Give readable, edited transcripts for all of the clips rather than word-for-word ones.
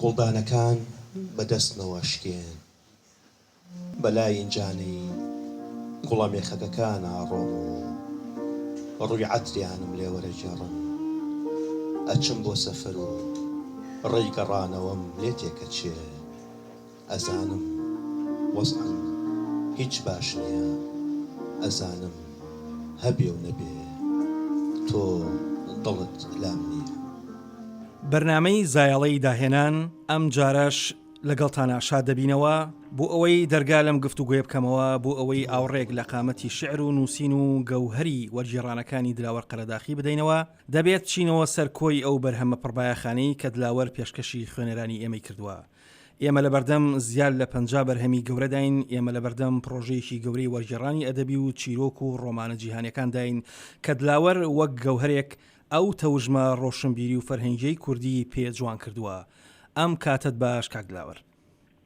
گوڵدانەکان بەدەستنەوە شکێن بەلای ئینجانەی گوڵە مێخەکەکانە ڕۆم و ڕووی عەتریانم لێ وەرەگێڕن ئەچم بۆ سەفەر و ڕێی گەڕانەوەم لێ تێکەچێ ئەزانم وەزعم هیچ باش نییە ئەزانم هەبێ و نەبێ تۆ دڵت لام نییە. بەرنامەی زایاڵەی داهێنان ئەم جارەش لەگەڵتانە شاد دەبینەوە بۆ ئەوەی دەرگا لەم گفتوگوێ بکەمەوە بۆ ئەوەی ئاوڕێک لە قامەتی شعر و نووسین و گەوهەری وەرگێڕانەکانی دلاوەر قەرەداخی بدەینەوە دەبێت چینەوە سەرکۆی ئەو بەرهەمە پڕبایەخانەی کە دلاوەر پێشکەشی خوێنەرانی ئێمەی کردووە. ئێمە لە بەردەم زیاد لە 50 بەرهەمی گەورەداین، ئێمە لە بەردەم پرۆژەیەکی گەورەی وەرگێڕانی ئەدەبی و چیرۆک و ڕۆمانە جیهانیەکان داین کە دلاوەر وەک گەوهەرێک ئەو تەوژمە ڕۆشنبیری و فەرهەنگیەی کوردی پێ جوان کردووە. ئەم کاتت باش کاک دلاوەر.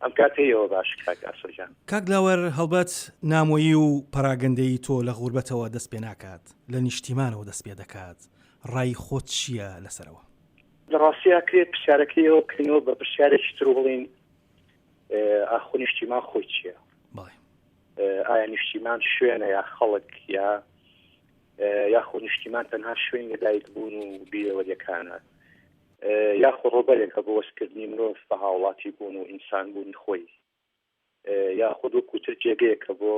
ئەم کاتەیەوە باش کاک ئاسۆجان. کاک دلاوەر هەڵبەت نامۆیی و پەراگەندەی تۆ لە غوربەتەوە دەست پێ ناکات، لە نیشتیمانەوە دەست پێ دەکات. ڕای خۆت چییە لەسەرەوە؟ لە ڕاستیە کرێت پرسیارەکەیەوە بکەینەوە بە پرسیارێکی تر بڵین ئاخۆ نیشتیمان خۆی چییە؟ ئایا نیشتیمان شوێنە یا خەڵک یاخۆ نیشتیمان تەنها شوێن لەدایک بوون و بیرەوەریەکانە یاخۆ ڕۆبەرێکە بۆ وەستکردنی مرۆڤ بە هاوڵاتی بوون و ئینسان بوونی خۆی یاخۆ وەکوتر جێگەیەکە بۆ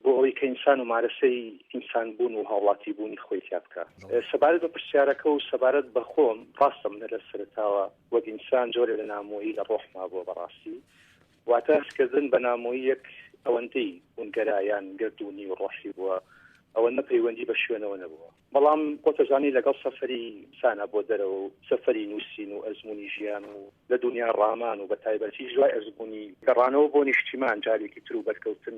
ئەوەی کە ئینسان و مارەسەی ئینسان بوون و هاوڵاتی بوونی خۆی تیا بکات. سەبارەت بە پرسیارەکە و سەبارەت بە خۆم ڕاستە منە لە سەرەتاوە وەک ئینسان جۆرە لە نامۆیی لە ڕۆحما بۆ بەڕاستی واتە هەستکردن بە نامۆیی یەک ئەوەندەی بوونگەرایان گردوونی و ڕۆحی بووە ئەوەندە پەیوەندی بە شوێنەوە نەبووە. بەڵام خۆتەزانی لەگەڵ سەفەری ئینسانە بۆ دەرەوە و سەفەری نووسین و ئەزمموی ژیان و لە دنیا ڕامان و بە تایبەتی ژوای ئەزمموی گەڕانەوە بۆ نیشتیمان جارێکی تر و بەرکەوتن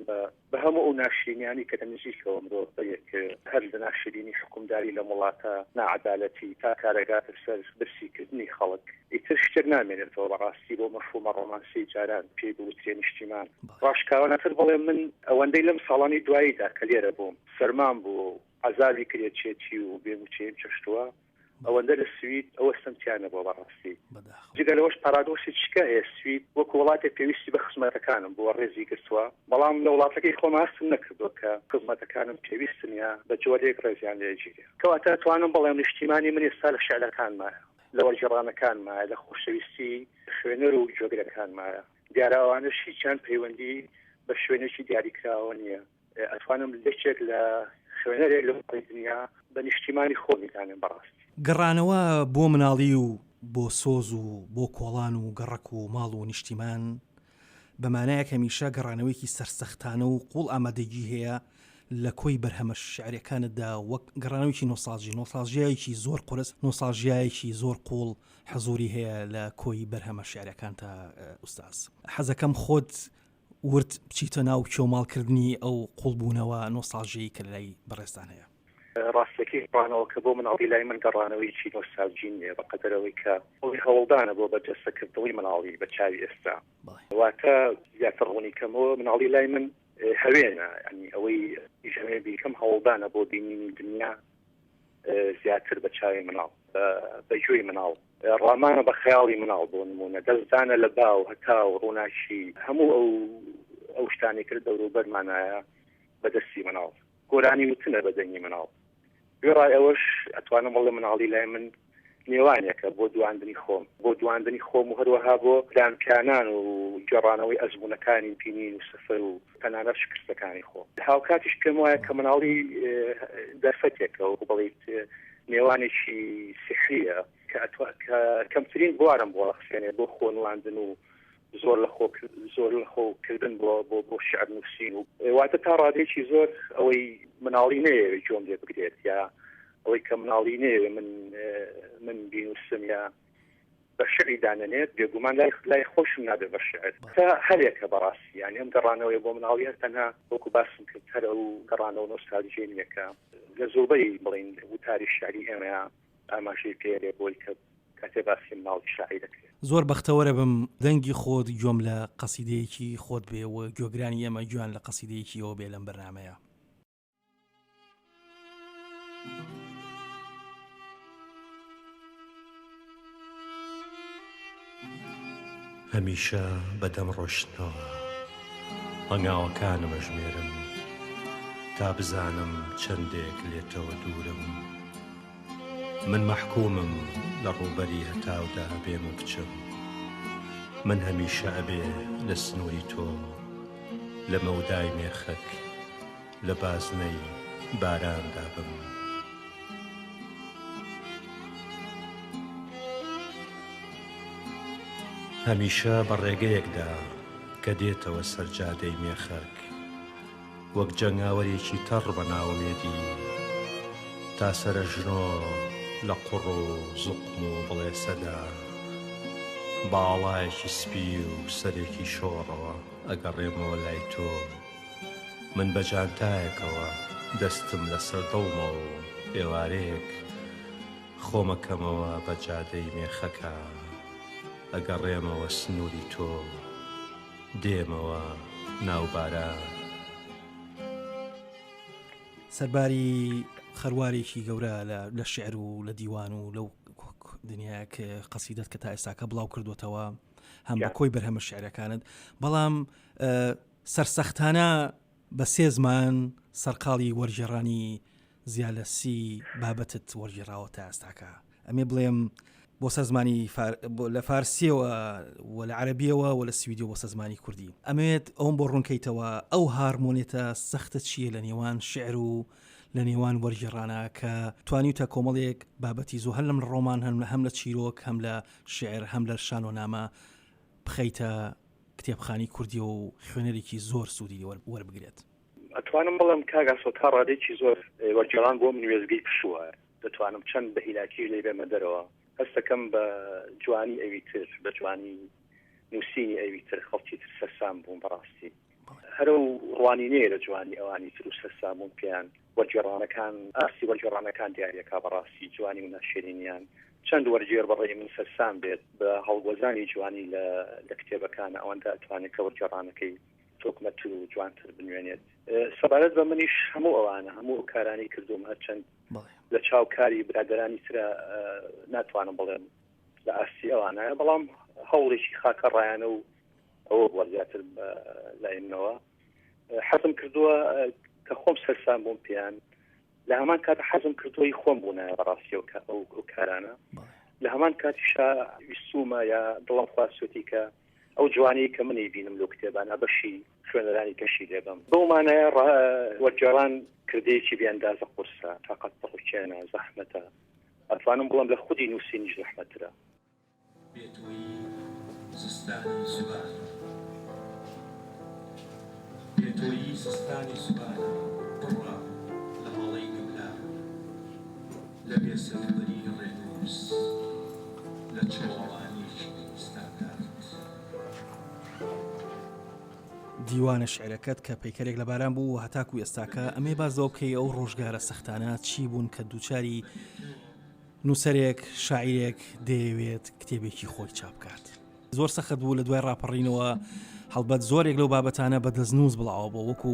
بە هەموو ئەو ناشرینیانی کە نزیکەوە مرۆڤ بەیەک هەر لە ناشرینی حکومداری لە وڵاتە ناعەدالەتی تا کارەگاتە سەر برسیکردنی خەڵک ئیتر شتێک نامێنێتەوە بەڕاستی بۆ مەفهومە ڕۆمانسی جاران پێی بوترێ نیشتیمان. ڕاشکاوانەتر بڵێ من ئەوەندەی لەم ساڵانی دواییدا کە لێرە بووم سەرمان بوو عەزابی کرێچێتی و بێموچێم چەشتووە ئەوەندە لە سوید ئەوە سمتیانە بۆ بەڕاستی جگە لەوەش پارادۆسی چکە هەیە سوید وەکو وڵاتێک پێویستی بە خزمەتەکانم بۆ ڕێزی گرتووە بەڵام لە وڵاتەکەی خۆم هەستم نەکردووە کە خزمەتەکانم پێویستن یا بە جۆرێک ڕێزیان لێجیرێ کەواتە توانم بەڵێم نیشتیمانی من ئێستا لە شعرەکانمایە لە وەرگێڕانەکانمایە لە خۆشەویستی خوێنەر و جۆگرەکانمایە دیارەوانش هیچیان پەیوەندی بە شوێنێکی دیاریکراوە نییە ئەتوانم لەچێک لە خوێنەرێک لە دنیا بە نیشتیمانی خۆمیدانم بەڕاستی. گەڕانەوە بۆ مناڵی و بۆ سۆز و بۆ کۆڵان و گەڕک و ماڵ و نیشتیمان بەمانایەک هەمیشە گەڕانەوەیکی سەرسەختانە و قوڵ ئامادەگی هەیە لە کۆی بەرهەمە شعرەکانتدا وەک گەڕانەوەیکی نۆستالژیایەکی زۆر قورس نۆستالژیایەکی زۆر قوڵ حەزوری هەیە لە کۆی بەرهەمە شعرەکان تا ئوستاز. حەزەکەم خۆت ورد بچیتە ناو کێوماڵکردنی ئەو قوڵبوونەوە نۆستالژیایی کە لای بەڕێستان هەیە. ڕاستەکەی ڕانەوە کە بۆ مناڵی لای من گەڕانەوەیکی نۆستالژی نیە بەقەدەرەوەی کە ئەوی هەوڵدانە بۆ بەجەستەکردنەوەی مناڵی بە چاوی ئێستا واتە زیاتر ڕوونی کەمەوە مناڵی لای من هەوێنە ینی ئەوەی ژەمێ بیکەم هەوڵدانە بۆ بینینی دنیا زیاتر بە چاوی مناڵ بە گوێی مناڵ ڕامانە بە خەیاڵی مناڵ بۆ نمونە دەستدانە لە باو هەتا و ڕووناکی هەموو ئەو شتانی کرد دەوروبەرمانایە بەدەستی مناڵ گۆرانی وتنە بەدەنگی مناڵ گوێڕای ئەوەش ئەتوانم بڵێ مناڵی لای من نێوانێکە بۆ دواندنی خۆم و هەروەها بۆ دانکانان و گەڕانەوەی ئەزمونەکانی بینین و سەفەر و تەنانەت شکستەکانی خۆ هاوکاتیش پێم وایە کە مناڵی دەرفەتێکە و بڵیت نێوانێکی سحریە کە کەمترین بوارم بۆ ڕەخسێنێ بۆ خۆنواندن و زۆر لە خۆکردن بۆ شعر نووسین و واتە تا ڕادێکی زۆر ئەوەی مناڵی نەیەوێ جۆم لێ بگرێت یا ئەوەی کە مناڵی نەیەوێ من بینوسم یا بە شعری دانەنێت بێگومان لای خۆشم نابێ بە شعر تا هەرێکە بەڕاستی یانی ئەم گەڕانەوەی بۆ مناڵی تەنها وەکو باسم کرد هەر ئەو گەڕانەوە نۆستالژیە نیەکە لە زۆربەی بڵین وتاری شعری ئێمەیە ئاماژەی پێرێ بۆی کە کاتێ باسی مناڵی شاعری دەکرێت. زۆر بەختەوەرە بم دەنگی خۆت گوێم لە قەسیدەیەکی خۆت بێ و گوێگرانی ئێمە گویان لە قەسیدەیەکی ئەوە بێ لەم بەرنامەیە. هەمیشە بەدەم ڕۆشتنەوە هەنگاوەکانم ئەژمێرم تا بزانم چەندێک لێتەوە دوورم من مەحکومم لە ڕووبەری هەتاودا بێمە بچم من هەمیشە ئەبێ لە سنووری تۆ لە مەودای مێخەک لە بازنەی باراندا بم هەمیشە بە ڕێگەیەکدا کە دێتەوە سەرجادەی مێخەک وەک جەنگاوەرێکی تەڕ بە ناومێدی تا سەرە ژنۆ لە قوڕ و زوقم و بڵێ سەدا باڵایەکی سپی و سەرێکی شۆڕەوە ئەگەڕێمەوە لای تۆ من بە جانتایەکەوە دەستم لەسەر دڵمە و ئێوارەیەک خۆمەکەمەوە بە جادەی مێخەکە ئەگەڕێمەوە سنووری تۆ دێمەوە ناوباران سەرباری خەروارێکی گەورە لە شعر و لە دیوان و لەو دنیاە کە قەسیدەت کە تا ئێستاکە بڵاو کردوتەوە هەم بە کۆی بەرهەمە شعرەکانت بەڵام سەرسەختانە بە سێ زمان سەرقاڵی وەرجێڕانی زیالەسی بابەتت وەرجێڕاوە تا ئێستاکە ئەمێ بڵێم بۆ سەزمانی لە فارسیەوە و لە عەرەبیەوە و لە سویدی بۆ سەزمانی کوردی ئەمێت ئەوم بۆ ڕوونکەیتەوە ئەو هارمۆنێتە سەختە چییە لە نێوان شعر و لە نێوان وەرجێڕانە کە توانیتە کۆمەڵێک بابەتی زۆر هەم لە ڕۆمان هەم لە چیرۆک هەم لە شعر هەم لە شانۆنامە بخەیتە کتێبخانی کوردی و خوێنەرێکی زۆر سوودی وەربگرێت ئەتوانم بڵم کاگاسۆ تا ڕادێکی زۆر وەرجێڕان بۆ من وێزگەی پشووە دەتوانم چەند بە هیلاکی لێ بێمە دەرەوە هەستەکەم بە جوانی ئەوی تر بە جوانی نووسینی ئەوی تر خەڵکی تر سەرسام بووم بەڕاستی هەرە و ڕوانینەیە لە جوانی ئەوانی تر و سەرسام بووم پێیان وەرجێڕانەکان ئاسی وەرجێڕانەکان دیارەکە بەڕاستی جوانی و ناشێنینیان چەند وەرجێر بەڕێی من سەرسام بێت بە هەڵگۆزانی جوانی لە کتێبەکانە ئەوەندە ئەتوانێت کە وەرجێڕانەکەی تۆکمەتر و جوانتر بنوێنێت سەبارەت بە منیش هەموو ئەوانە هەموو کارانی کردوم هەرچەند لە چاوکاری برادرانی ترە ناتوانم بڵێم لە ئاسی ئەوانایە بەڵام هەوڵێکی خاکە ڕایانە و ئەوە بووە زیاتر لایەنەوە حەزم کردووە کە خۆم سەرسام بووم پێیان لە هەمان کاتە حەزم کردووەی خۆم بوونایە بەڕاستی ئەو کارانە لە هەمان کاتیشا ویستومە یا دڵم خواستوتی کە ئەو جوانی کە منی بینم لەو کتێبانە بەشی خوێنەرانی کەشی لێبم بەومانایە وەرجێڕان کردەیەکی بیاندازە قورسە تاقەت بڕوکێنە زەحمەتە ئەتوانم بڵم لە خودی نووسینیش زەحمەترە بێتۆیی زستانی زوبان بێتۆیی زستانی زوبان بڕە لە هەڵەی گەورە لە بێسەروبەری ڕێنووس لە چێوەڵانێکی ستاندارد دیوانە شعرەکەت کە پەیکەرێک لە باران بوو و هەتاکو ئێستاکە ئەمێ بازەوە بکەی ئەو ڕۆژگارە سەختانە چی بوون کە دووچاری نووسەرێک شاعیرێک دەیەوێت کتێبێکی خۆی چاپ بکات زۆر سەخت بوو لە دوای ڕاپەڕینەوە هەڵبەت زۆرێک لەو بابەتانە بە دەستنووس بڵاوە بۆ وەکو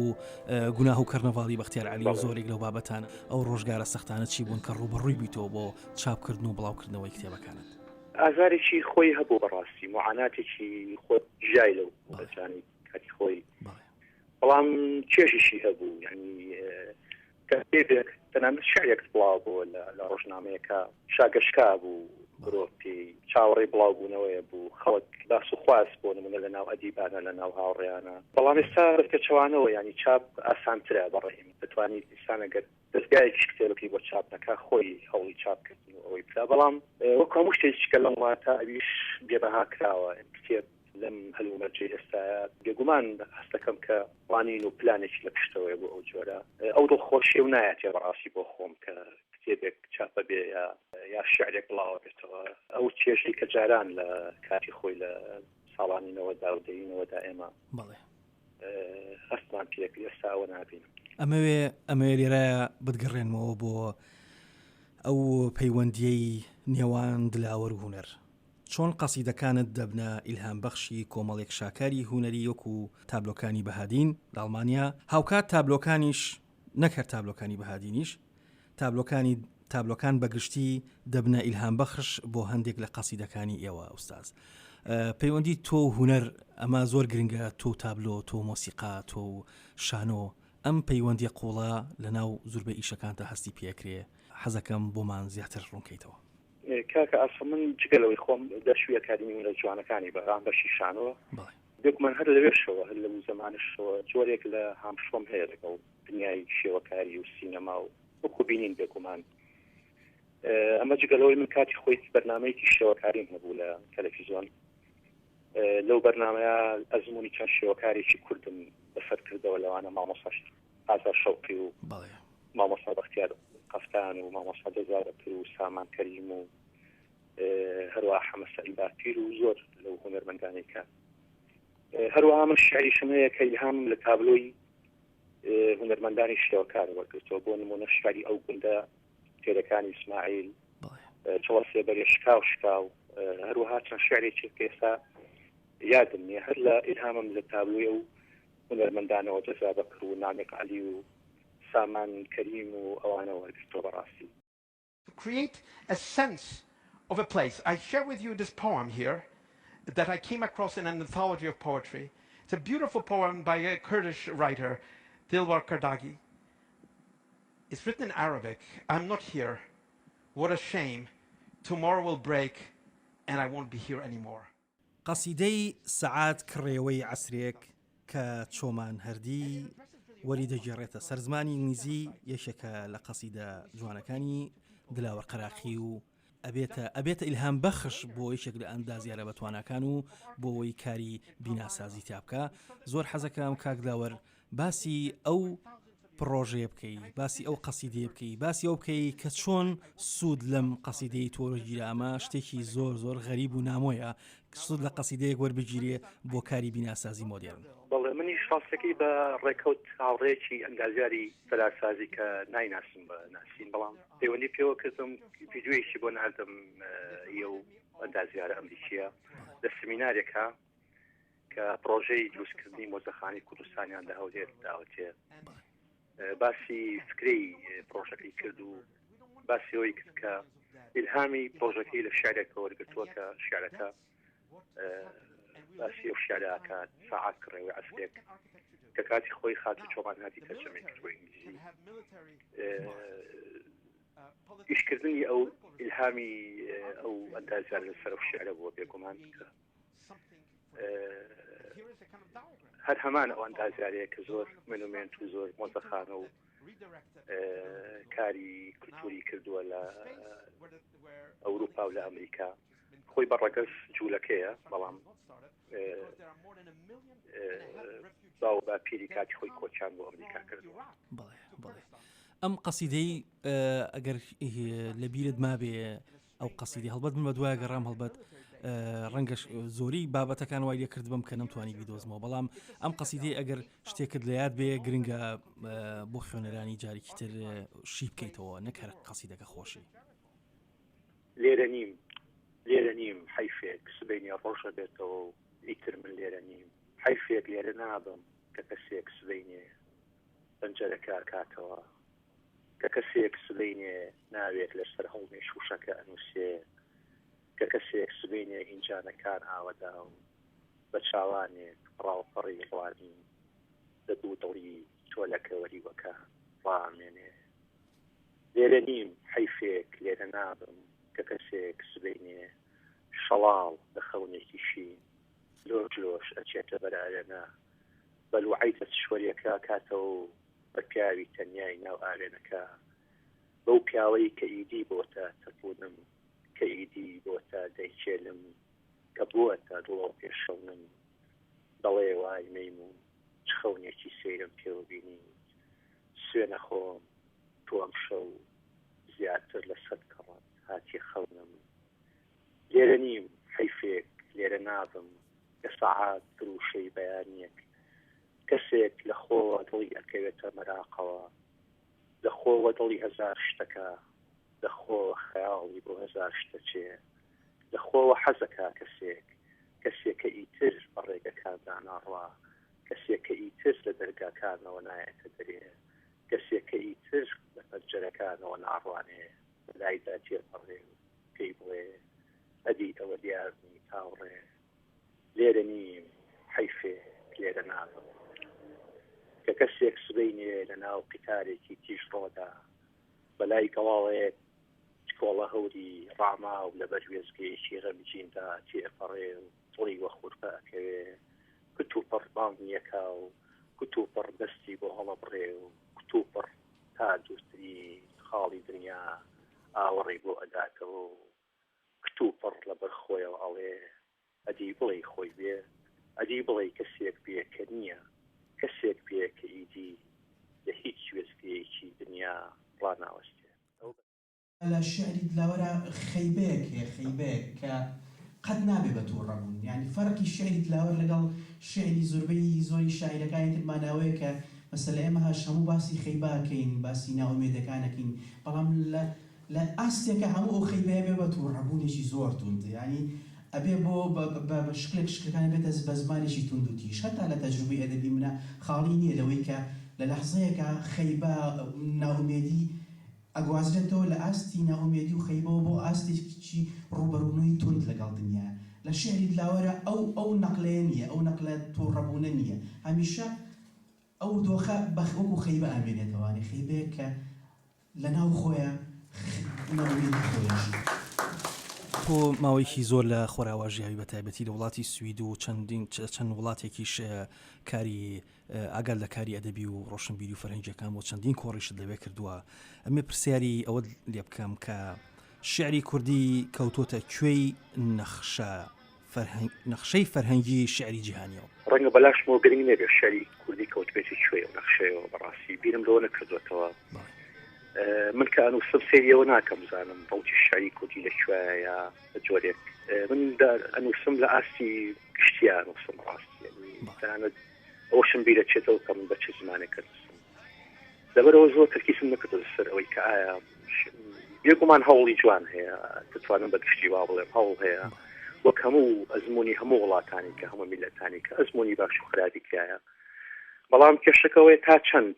گوناه و کەرنەڤاڵی بەختیار عەلی و زۆرێک لەو بابەتانە ئەو ڕۆژگارە سەختانە چی بوون کە ڕوبەڕووی بیتەوە بۆ چاپکردن و بڵاوکردنەوەی کتێبەکانت ئازارێکی خۆی هەبوو بەڕاستی معاناتێکی خۆ ژای لەو بەجانی کاتی خۆی بەڵام کێشیشی هەبوو یعنی کاتێک تەنانەت شعرێک بڵاو بوو لە ڕۆژنامەیەکە شاگەشکا بوو مرۆڤی چاوەڕێی بڵاو بوونەوەیە بوو خەڵک باس و خواست بۆ نمونە لە ناو ئەدیبانە لە ناو هاوڕێیانە بەڵام ئێستا ڕفتکەچەوانەوە ینی چاپ ئاسانترە بەڕێم دەتوانیت ئینسانەگەر دەستگایەکی کتێبەکەی بۆ چاپ نەکا خۆی هەوڵی چاپکردن و ئەوەی بکا بەڵام وەکو هەموو شتێکیکە لەم واتە ئەویش بێبەها کراوە کتێب لەم هەلومەرجەی ئێستا بێگومان هەستەکەم کە وانین و پلانێکی لە پشتەوەی بۆ ئەو جۆرە ئەو دڵخۆشی و نایەتێ بەڕاستی بۆ خۆم کە کتێبێک چاپە بێ یا شعرێک بڵاوە بێتەوە ئەو چێژەی کە جاران لە کاتی خۆی لە ساڵانینەوەدا و دەینەوەدا ئێمە هەستمان پێک ئێستاوە نابینم ئەمەوێ لێرە بتگەڕێنمەوە بۆ ئەو پەیوەندیەی نێوان دلاوەر و هونەر چۆن قەسیدەکانت دەبنە ئیلهام بەخشی کۆمەڵێک شاکاری هونەری وەکو تابلۆکانی بەهادین لە ئەڵمانیا هاوکات تابلۆکانیش نەکرد تابلۆکانی بەهادینیش تابلۆکان بەگشتی دەبنە ئیلهام بەخش بۆ هەندێک لە قەسیدەکانی ئێوە ئوستاز پەیوەندی تۆ هوەر ئەمە زۆر گرنگە، تۆ تابلۆ، تۆ مۆسیقا، تۆ شانۆ، ئەم پەیوەندی قوڵە لەناو زۆربەی ئیشەکانتە هەستی پێکرێ. حەزەکەم بۆمان زیاتر ڕوونکەیتەوە. کاکە ئاسە من جگەلەوەی خۆم دەشوی ئەکادمی لە جوانەکانی بەڕام بەشی شانەوە بێکمان هەر لەوێشەوە هەر لە زمانشەوە جۆرێک لە هامشۆم هەیە لەگەڵ دنیای شێوەکاری و سینەما و وەکو بینین بێکمان ئەمە جگەلەوەی من کاتی خۆی بەرنامەیەکی شێوەکاریم هەبوو لە تەلەڤیزیۆن. لەو بەرنامەیە ئەزمموی چەند شێوەکارێکی کوردم بەسەر کردەوە لەوانە مامۆستا ئازار شەوقی و مامۆستا بەختیار قەفتان و مامۆستا دەزارەپر و سامان کەریم و هەروە حەمە سەعیداتیر و زۆر لەو هونەرمەندانێکە. هەروەها من شعریشم هەیە کە ئیلهامم لە تابلۆی هونەرمەندانی شێوەکار وەرگرتەوە. بۆ نمونە شعری ئەو گوندە تێرەکانی ئیسماعیل، چوار سێبەری شکاو هەروەها چەند شعرێکی کە ئێستا یادم نییە هەر لە ئیلهامم لە تابلۆی ئەو هونەرمەندانەوە جەزا بەکر و نامێک عەلی و سامان کەریم و ئەوانە وەرگرتەوە بەڕاستی. To create a sense of a place. I share with you this poem here that I came across in an anthology of poetry. It's a beautiful poem by a Kurdish writer, Dilbar Kardagi. It's written in Arabic. I'm not here. What a shame. Tomorrow will break and I won't be here anymore. قەسیدەی سەعات کڕێوەی عەسرێک کە چۆمان هەردی وەری دەگێڕێتە سەر زمانی ئینگلیزی، یەکێکە لە قەسیدە جوانەکانی دلاوەر قەراقی و ئەبێتە ئیلهام بەخش بۆ یەکێک لە ئەندازیارە بەتوانەکان و بۆ ئەوەی کاری بیناسازی تابکە. زۆر حەزەکەم کاک دلاوەر باسی ئەو پرۆژەیە بکەی، باسی ئەو قەسیدەیە بکەی، باسی ئەو بکەی کە چۆن سوود لەم قەسیدەی تۆرەگیرە. ئەمە شتێکی زۆر زۆر غەریب و نامۆیە سوود لە قەسیدەیەک وەربگیرێ بۆ کاری بیناسازی مۆدێرن. بەڵێ منی شاسەکەی بە ڕێکەوت هاوڕێکی ئەنگازیاری سەراسازی کە نایناسم بە ناسین، بەڵام پەیوەندی پێوە کردم ڤیدیۆیەکی بۆ ناردم و ئەندازیارە ئەمریکیە لە سمینارێکە کە پرۆژەی دروستکردنی مۆزەخانی کوردستانیان لە هەولێر داوەتێ. باسی فکرەی پرۆژەکەی کرد و باسی ئەوەی کرد کە ئیلهامی پرۆژەکەی لە شعرێکە وەرگرتووە کە شعرەکە باسی ئەو شعرەکات سەعات کڕێوەی عەسرێک کە کاتی خۆی خاتە چۆمان هاتی تەرجەمەی کردووە ئینگلیزی. ئیشکردنی ئەو ئیلهامی ئەو ئەندازیار لەسەر ئەو شعرە بووە بێگومان کە هەر هەمان ئەو ئەندازیارەیە کە زۆر منومێنت و زۆر مۆزەخانە و کاری کولتوری کردووە لە ئەوروپا و لە ئەمریکا. خۆی بەڕەگەز جوولەکەیە، بەڵام باو با پیری کاتی خۆی کۆچان بۆ ئەمریکا کردووە. بەڵێ ئەم قەسیدەی ئەگەر لە بیرت مابێ ئەو قەسیدەی هەڵبەت من بە دوای گەڕام هەڵبەت ڕەنگەش زۆری بابەتەکان وای لێ کرد بم کە نەمتوانی بیدۆزمەوە، بەڵام ئەم قەسیدەی ئەگەر شتێکت لە یاد بێ گرنگە بۆ خوێنەرانی جارێکی تر شی بکەیتەوە، نەک هەر قەسیدەکە خۆشی. لێرە نیم حیفێک سبەینی ڕۆژە بێتەوە و ئیتر من لێرە نیم حیفێک لێرە نابم کە کەسێک سبەینێ پەنجەرەکە کاتەوە، کە کەسێک سبەینێ ناوێت لەسەر هەڵمێ شوشەکە ئەنووسێ، کە کەسێک سبەینێ هینجانەکان ئاوەدا و بە چاوانێک ڕاوپەڕی ڕوانی دەدوو دڵی تۆلەکە وەریوەکە ڕامێنێ. لێرە نیم حیفێک لێرە نابم کە کەسێک سبەینێ شەڵاڵ لە خەونێکی شین لۆژ ئەچێتە بەرارێنە بەلوعیتە شوەریەکە کاتەوە و بە پیاوی تەنیای ناو ئارێنەکە بەو پیاوەی کە ئیدی بۆتە تەپونم، کە ئیدی بۆتە دەیچێلم، کە بووەتە دڵۆ پێشەونم دەڵێ وای مەیمون چ خەونێکی سەیرم پێوە بینی سوێنە خۆم تۆ ئەم شەو زیاتر لە سەد کەڕەت هاتی خەونم. لێرە نیم حیفێک لێرە نابم کە سەعات دروشەی بەیانیەک کەسێک لە خۆوە دڵی ئەکەوێتە مەراقەوە، لە خۆوە دڵی هەزار شتەکە، لە خۆوە خەیاڵی بۆ هەزار شتە چێ، لە خۆوە حەزەکە کەسێکە ئیتر بە ڕێگەکاندا ناڕوا، کەسێکە ئیتر لە دەرگاکانەوە نایەتە دەرێ، کەسێکە ئیتر لە پەنجەرەکانەوە ناڕوانێ لایدا تێپەڕێ و پێی بڵێ ئەدی ئەوە دیارنی تاوڕێ لێرە نیم حیفێ لێرە نابم کە کەسێک سبەینێ لە ناو قیتارێکی تیژ ڕۆدا بەلای گەواڵەیەک کۆڵە هەوری ڕاما و لە بەروێزگەیەکی غەمجیندا تێپەڕێ و تڵی وەخورپە ئەکەوێ کتوپڕ بانگیەکە و کتوپڕ دەستی بۆ هەڵە بڕێ و کتوپڕ تا دووتری خاڵی دنیا ئاوەڕی بۆ ئەداتەوە و کتوپڕ لە بەرخۆیەوە ئەڵێ ئەدی بڵێ خۆی بێ ئەدی بڵێ کەسێک بێ کە نییە کەسێک بێ کە ئیدی لە هیچ وێستگەیەکی دنیا ڕناوەستێ لە شعری دلاوەرە خەیبەیەک هەیە خەیبەیەک کە قەت نابێ بە تووڕە بوون یعنی فەرقی شعری دلاوەر لەگەڵ شعری زۆربەی زۆری شاعیرەکانی ترماناوەیە کە مەسەلە ئێمە هەش هەموو باسی خەیباکەین باسی ناومێدەکانەکەین بەڵام لە ئاستێکە هەموو ئەو خەیبەیە بێ بە تووڕەبوونێکی زۆر توند ینی ئەبێ بۆ بە شکلەکان بێتە بە زمانێکی توند و تیژ هەتا لە تەجروبەی ئەدەبی منە خاڵی نییە لەوەی کە لە لەحزەیەکە خەیبا ناومێدی ئەگوازرێتەوە لە ئاستی ناومێدی و خەیبەوە بۆ ئاستێکی ڕوبەڕوونەوەی تند لەگەڵ دنیا لە شعری دلاوەرە ئەو نەقلەیە نییە ئەو نەقلە تووڕەبوونە نییە هەمیشە ئەو دۆخە بەخۆک و خەیبە ئامێنێتەوەی خەیبەیە کە لە ناو خۆیە ناومێدی خۆیەژی تۆ ماوەیەکی زۆر لە خۆراواژیاوی بە تایبەتی لە وڵاتی سوید و چەند وڵاتێکیش کاری ئاگال لە کاری ئەدەبی و ڕۆشنبیری و فەرهەنگیەکان بۆ چەندین کۆڕیشت لەوێ کردووە ئەمێ پرسیاری ئەوە لێ بکەم کە شعری کوردی کەوتۆتە کوێی نەخشەی فەرهەنگی شعری جیهانیەوە ڕەنگە بەلاشمەوە گرنگ نەبێ شعری کوردی کەوتبێتی کوێ و نەخشەیەوە بەڕاستی بیرم لەوە نەکردوێتەوە من کە ئەنووسم سێریەوە ناکەم زانم ڕوتی شعری کوردی لەکوێیە یا بە جۆرێک من ئەنووسم لە ئاستی گشتیان ئەنووسم ڕاستی تەنانەت ئەوشم بیرە چێتەوە کە من بە چه زمانێک نووسم لەبەرەوە زۆر تەرکیزم نەکردو سەر ئەوەی کە ئایا بێگومان هەوڵی جوان هەیە دەتوانم بە گشتی وا بڵێم هەوڵ هەیە وەک هەموو ئەزمموی هەموو وڵاتانی کە هەموو میلەتانی کە ئەزمموی باش و خراپی کایە بەڵام کێشەکەوەی تا چەند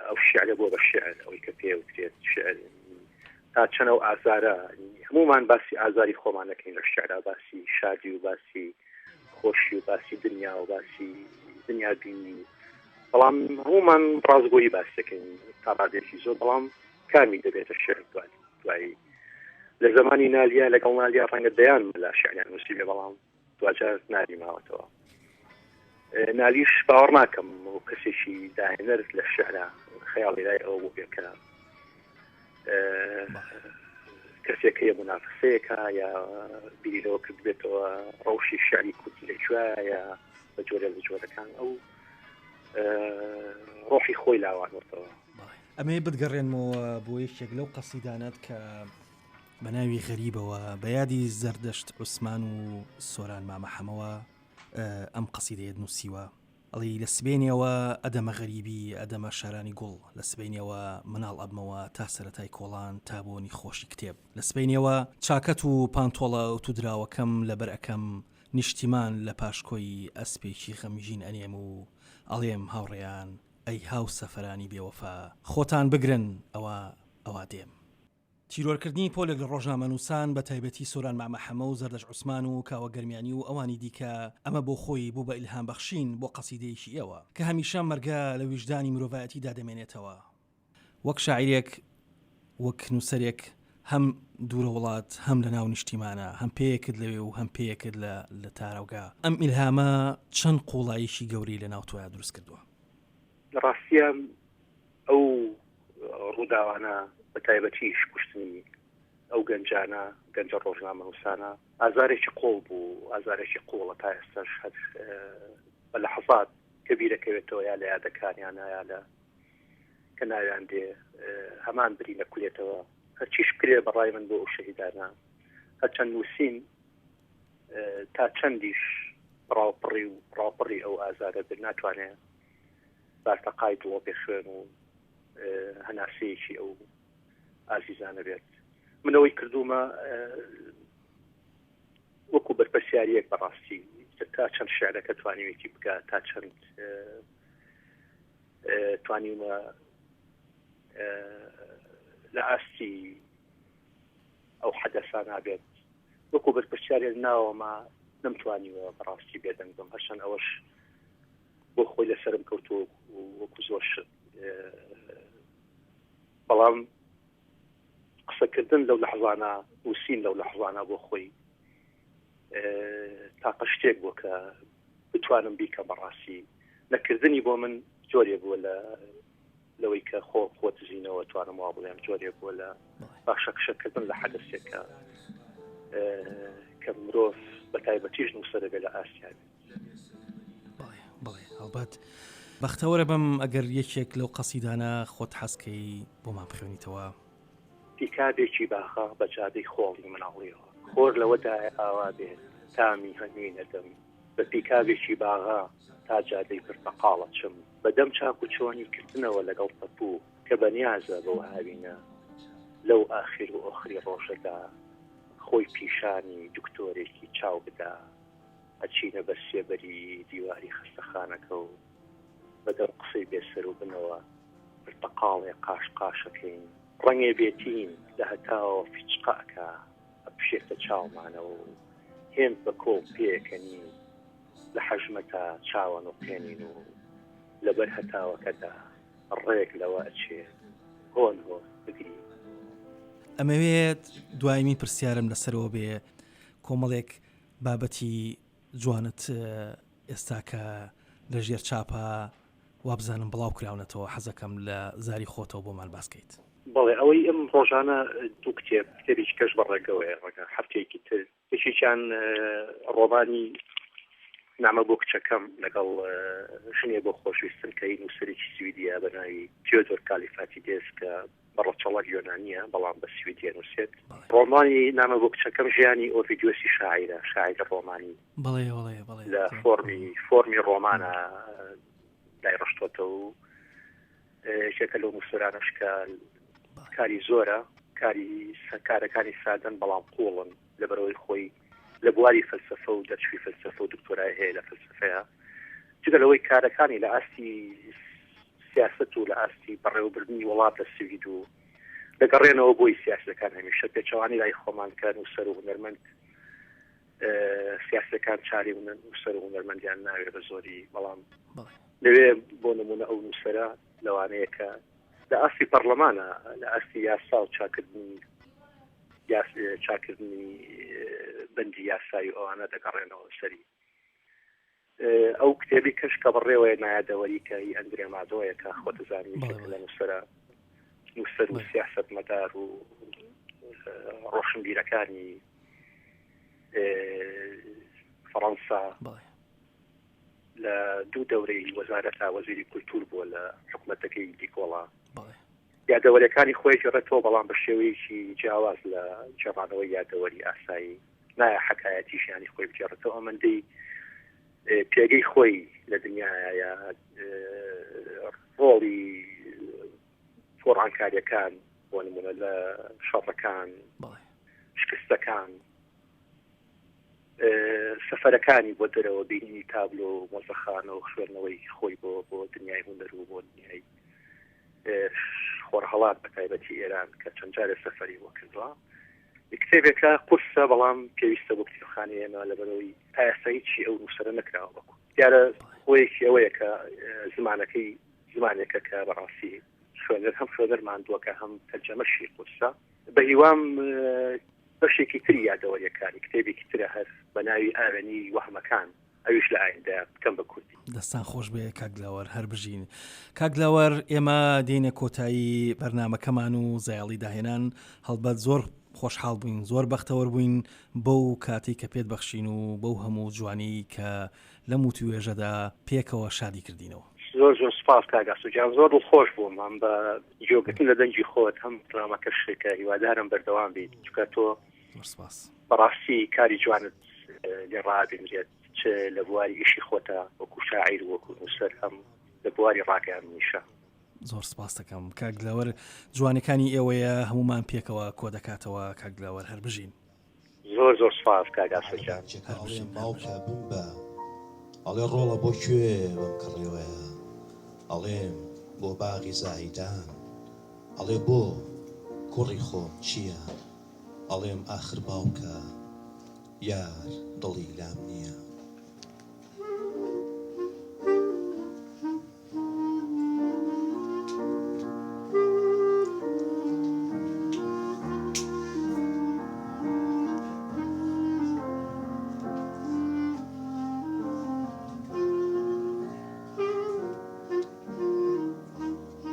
ئەو شعرە بۆ بە شعر ئەوەی کە پێ وترێت شعر تا چەند ئەو ئازارە هەمومان باسی ئازاری خۆمان نەکەین لە شعرا باسی شادی و باسی خۆشی و باسی دنیا و باسی دنیا بینی بەڵام هەمومان ڕازگۆیی باس دەکەین تا ڕادێکی زۆر بەڵام کامی دەبێتە شعر دوایی لە زمانی نالیا لەگەڵ نالیا ڕەنگە دەیان لە شعریان نووسیبێ بەڵام دوجار ناری ماوەتەوە نالیش باوەڕ ناکەم و کەسێکی داهێنەر لە شعرا خەیاڵی لای ئەوە بوو بێکە کەسێک هەیە منافسەیەکە یا بیرەوە کرد بێتەوە ڕەوشی شعری کوردی لەکوێیە یا بە جۆرە لە جۆرەکان ئەو ڕۆحی خۆی لاوانەوە ئەمێ بتگەڕێنمەوە بۆ یەکێک لەو قەسیدانەت کە بە ناوی غەریبەوە بە یادی زەردەشت عوسمان و سۆران مامەحەمەوە ئەم قەسیدەیەت نووسیوە ئەڵی لە سبێنیەوە ئەدەمە غەریبی ئەدەمە شارانی گوڵ لە سبێنیەوە مناڵ ئەبمەوە تا سەرەتای کۆڵان تا بۆنی خۆشی کتێب لە سبێنیەوە چاکەت و پانتۆڵە و تودراوەکەم لەبەر ئەەکەم نیشتیمان لە پاشکۆی ئەسپێکی خەمژین ئەنێم و ئەڵێم هاوڕێیان ئەی هاو سەفەرانی بێوەفا خۆتان بگرن ئەوە دێم تیرۆرکردنی پۆلێک لە ڕۆژنامەنووسان بە تایبەتی سۆران مامەحەمە و زەردەش عوسمان و کاوە گەرمیانی و ئەوانی دیکە ئەمە بۆ خۆی بوو بە ئیلهام بەخشین بۆ قەسیدەیەکی ئێوە کە هەمیشە مەرگە لە ویژدانی مرۆڤایەتی دادەمێنێتەوە وەک شاعیرێک وەک نووسەرێک هەم دوورە وڵات هەم لە ناو نیشتیمانە هەم پێیەکرد لەوێ و هەم پێیەکرد لە تارەوگا ئەم ئیلهامە چەند قوڵایشی گەوری لە ناو تۆیان دروست کردووە ڕاستیان ئەو ڕووداوانە بە تایبەتیش کوشتنی ئەو گەنجانە گەنجە ڕۆژنامەنووسانە ئازارێکی قۆڵ بوو ئازارێکی قوڵە تا ئێستاش بە لە حەزات کە بیرەکەوێتەوە یا لە یادەکانیانە یا لە کە ناویان دێ هەمان بری نەکولێتەوە هەرچیش بکرێ بەڕای من بۆ ئەو شەهیدانە هەرچەند نووسین تا چەندیش ڕاوپڕی ئەو ئازارە بر ناتوانێت بارتەقای دڵۆ پێشوێن و هەناسەیەکی ئەو ئازیزانە بێت منەوەی کردومە وەکو بەرپەرسیاریەک بەڕاستی تا چەند شعرەکە توانیوێتی بکە تا چەند توانیمە لە ئاستی ئەو حەدەسان نابێت وەکو بەرپەرسیارێک ناوەمە نەمتوانیوە بەڕاستی بێدەنگ بم هەرچەند ئەوەش بۆ خۆی لەسرم کەوتووە وەکو زۆر بەڵام قسەکردن لەو لەحظانە وسین لەو لەحظانە بۆ خۆی تاقە شتێک بوو کە بتوانم بیکە بەڕاستی نەکردنی بۆ من جۆرێ بووە لەوەی کە خۆ دزینەوە توانم وا بڵێم جۆرێ بووە لە باشەکشەکردن لە حەدەسێکە کە مرۆڤ بە تایبەتیش نووسەرە بێ لە ئاسیا بڵێ هەڵبەت بەختەوەرە بم ئەگەر یەکێک لەو قەسیدانە خۆت حەسکەی بۆمان بخوێنیتەوە پیکابێکی باخە بە جادەی خۆڵی مناڵیەوە خۆر لەوەدای ئاوا بێت تامی هەنوێنە دەم بە پیکابێکی باغا تا جادەی پرتەقاڵە چم بەدەم چاک و چۆنی کردنەوە لەگەڵ پەپوو کە بەنیازە بەو هاوینە لەو ئاخیر و ئۆخری ڕۆژەدا خۆی پیشانی دکتۆرێکی چاو بدا ئەچینە بە سێبەری دیواری خستەخانەکە و بەدەم قسەی بێسەر و بنەوە پرتەقاڵێ قاش قاشەکەین ڕەنگێ بێتین لە هەتاوە فیچقاکە ئەپشێتە چاومانەوە و هێن بە کۆڵ پێکەنی لە حەژمەتە چاوە نوقێنین و لەبەر هەتاوەکەدا ڕێک لەوە ئەچێ هۆن هۆ بگری ئەمەوێت دوایمی پرسیارم لەسەرەوە بێ کۆمەڵێک بابەتی جوانت ئێستاکە لە ژێر چاپە وابزانم بڵاو کراونەتەوە حەزەکەم لە زاری خۆتەوە بۆمان باسکەیت بەڵێ ئەوەی ئەم ڕۆژانە دوو کتێبێکی کەش بەڕێگەوەیە ڕەگە هەفتەیەکی تر یەکێکیان ڕۆمانی نامە بۆ کچەکەم لەگەڵ ژنێ بۆ خۆشویستن کە هی نووسەرێکی سویدیە بە ناوی تیۆدۆر کالیفاتیدس کە بەڕەچەڵەک یۆنانیە بەڵام بە سویدیە نووسێت ڕۆمانی نامە بۆ کچەکەم ژیانی ئۆڤیدیۆسی شاعیرە شاعیر ڕۆمانی لە فۆرمی ڕۆمانە دایڕشتۆتە و شێکە لەو نووسەرانەش کە کاری زۆرە کارەکانی سادەن بەڵام قوڵن لەبەرەوەی خۆی لە بواری فەلسەفە و دەرچوی فەلسەفە و دکتۆرای هەیە لە فەلسەفەیە جگە لەوەی کارەکانی لە ئاستی سیاست و لە ئاستی بەڕێوەبردننی وڵات لە سوید و دەگەڕێنەوە بۆی سیاسەکان هەمیشە پێچەوانی لای خۆمان کە نووسەر و هونەرمەند سیاسەکان چاری نووسەر و هونەرمەندیان ناوێت بە زۆری بەڵام لەوێ بۆ نمونە ئەو نووسەرە لەوانەیە کە لە ئاستی پەرلەمانە لە ئاستی یاسا و چاکردنی بەندی یاسایی ئەوانە دەگەڕێنەوە سەری ئەو کتێبی کەش کە بڕێوەیە نایادەوەری کە هی ئەندرێ مادۆیە کە خۆتەزانی لە نووسەر و سیاست مەدار و ڕۆشنبیرەکانی فەڕەنسا لە دوو دەورەی وەزارەتە وەزیری کولتور بووە لە حکوومەتەکەی دیکۆڵا یادەوەریەکانی خۆی گەڕێتەوە بەڵام بە شێوەیەکی جیاواز لە جێڕانەوەی یادەوەری ئاسایی نایە حەکایەتیشیانی خۆی بگێڕێتەوە ئەمەندەی پێگەی خۆی لە دنیاە ڕۆڵی فۆڕانکاریەکان بۆ نمونە لە شەڕەکان شکستەکان سەفەرەکانی بۆ دەرەوە بینی تابلۆ و مۆزەخانە و خوێندنەوەی خۆی بۆ دنیای هونەر و بۆ دنیای خۆرهەڵات بە تایبەتی ئێران کە چەند جارێ سەفەری وە کردووە کتێبێکە قورسە بەڵام پێویستە بۆ کتێبخانەیەمە لەبەرەوەی ئایاسایی چی ئەو نووسەرە نەکراوە بەکو دیارە خۆیەکی ئەوەیە کە زمانێکە کە بەڕاستی خوێنەر هەم خوێنەر ماندووەکە هەم تەرجەمەشی قورسە بە هیوام بەشێکی تری یادەوەریەکانی کتێبێکی ترە هەر بە ناوی ئاوێنی وەهمەکان ئەویش لە ئایندە بکەم بە کوردی دەستان خۆش بێ کاگلاوەر هەر بژین کاگلاوەر ئێمە دێنە کۆتایی بەرنامەکەمان و زایاڵی داهێنان هەڵبەت زۆر خۆشحاڵ بووین زۆر بەختەوەر بووین بەو کاتی کە پێت بەخشین و بەو هەموو جوانی کە لەم وتوێژەدا پێکەوە شادی کردینەوە زۆر سپاس کاگاسو جان زۆر خۆش بووم هەم بە جۆگرتن لە دەنجی خۆت هەم ڕامەکە شێکە هیوادارم بەردەوام بیت چکە تۆ بەڕاستی کاری جوانت لێ ڕابێنرێت چ لە بواری ئیشی خۆتە وەکو شاعیر وەکو نووسەر هەم لە بواری ڕاگەیاندنیشە زۆر سپاس دەکەم کاگلاوەر جوانەکانی ئێوەیە هەمومان پێکەوە کۆ دەکاتەوە کاگلاوەر هەر بژین زۆر سپاس کاگاسو جان ماوکە بمبە ئەڵێ ڕۆڵە بۆ کوێ بەم کڕێوەیە ئەڵێم بۆ باغی زاهیدان ئەڵێ بۆ کوڕی خۆم چییە ئەڵێم ئاخر باوکە یار دڵی لام نییە.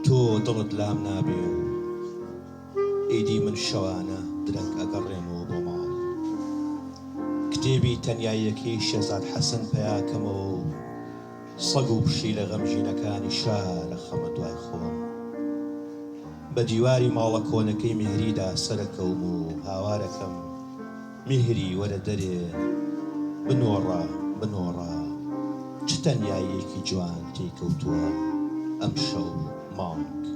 تۆ دڵت لام نابێ و ئیدی من شەوانە درەنگ ئەگەڕێمەوە بۆ ماڵ. کتێبی تەنیاییەکەی شێزاد حەسن پەیاکەمەوە و سەگ و پشی لە غەمژینەکانی شارە خەمە دوای خۆم. بە دیواری ماڵە کۆنەکەی میهریدا سەرەکەوم و هاوارەکەم میهری وەرە دەرێ بنۆڕە بنۆڕە چ تەنیاییەکی جوان تێکەوتووە ئەم شەو مانگ.